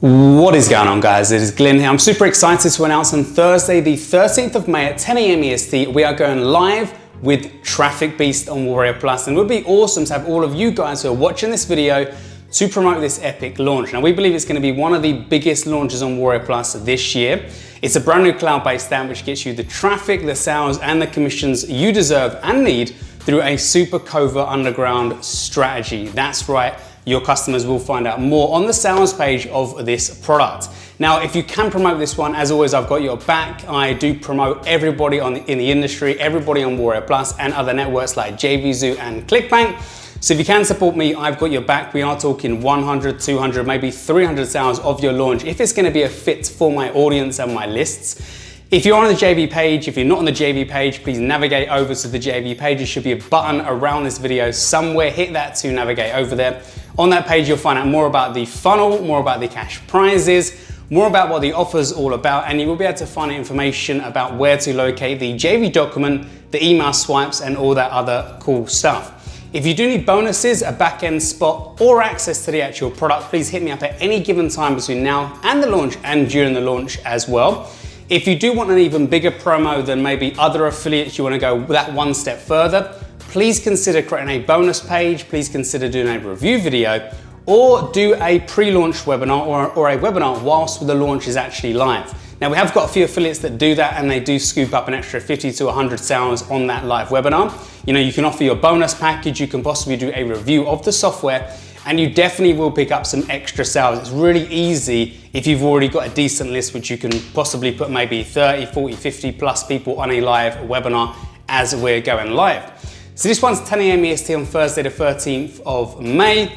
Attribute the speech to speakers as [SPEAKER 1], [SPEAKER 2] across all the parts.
[SPEAKER 1] What is going on, guys? It is Glyn here. I'm super excited to announce on Thursday, the 13th of May at 10 AM EST, we are going live with Traffic Beast on Warrior Plus, and it would be awesome to have all of you guys who are watching this video to promote this epic launch. Now, we believe it's going to be one of the biggest launches on Warrior Plus this year. It's a brand new cloud-based app which gets you the traffic, the sales, and the commissions you deserve and need through a super covert underground strategy. That's right. Your customers will find out more on the sales page of this product. Now, if you can promote this one, as always, I've got your back. I do promote everybody in the industry, everybody on Warrior Plus and other networks like JVZoo and ClickBank. So if you can support me, I've got your back. We are talking 100, 200, maybe 300 sales of your launch if it's going to be a fit for my audience and my lists. If you're on the JV page, if you're not on the JV page, please navigate over to the JV page. There should be a button around this video somewhere. Hit that to navigate over there. On that page, you'll find out more about the funnel, more about the cash prizes, more about what the offer's all about, and you will be able to find information about where to locate the JV document, the email swipes, and all that other cool stuff. If you do need bonuses, a back-end spot, or access to the actual product, please hit me up at any given time between now and the launch and during the launch as well. If you do want an even bigger promo than maybe other affiliates, you want to go that one step further, please consider creating a bonus page, please consider doing a review video, or do a pre-launch webinar or a webinar whilst the launch is actually live. Now, we have got a few affiliates that do that, and they do scoop up an extra 50 to 100 sales on that live webinar. You know, you can offer your bonus package, you can possibly do a review of the software, and you definitely will pick up some extra sales. It's really easy if you've already got a decent list, which you can possibly put maybe 30, 40, 50 plus people on a live webinar as we're going live. So this one's 10 AM EST on Thursday the 13th of May.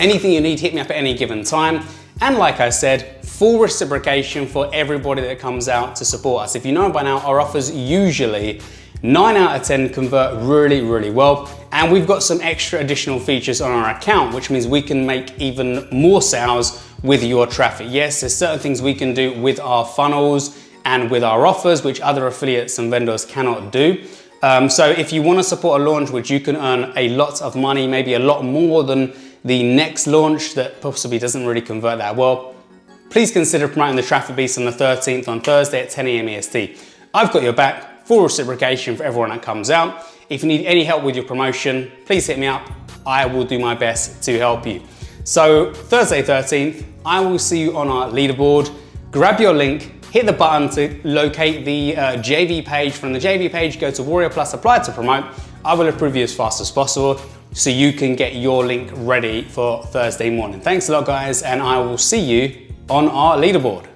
[SPEAKER 1] Anything you need, hit me up at any given time. And like I said, full reciprocation for everybody that comes out to support us. If you know by now, our offers usually 9 out of 10 convert really, really well. And we've got some extra additional features on our account, which means we can make even more sales with your traffic. Yes, there's certain things we can do with our funnels and with our offers, which other affiliates and vendors cannot do. So if you want to support a launch which you can earn a lot of money, maybe a lot more than the next launch that possibly doesn't really convert that well, please consider promoting the Traffic Beast on the 13th on Thursday at 10 AM EST. I've got your back, full reciprocation for everyone that comes out. If you need any help with your promotion, please hit me up. I will do my best to help you. So Thursday 13th, I will see you on our leaderboard. Grab your link, hit the button to locate the JV page. From the JV page, go to Warrior Plus, apply to promote. I will approve you as fast as possible so you can get your link ready for Thursday morning. Thanks a lot, guys, and I will see you on our leaderboard.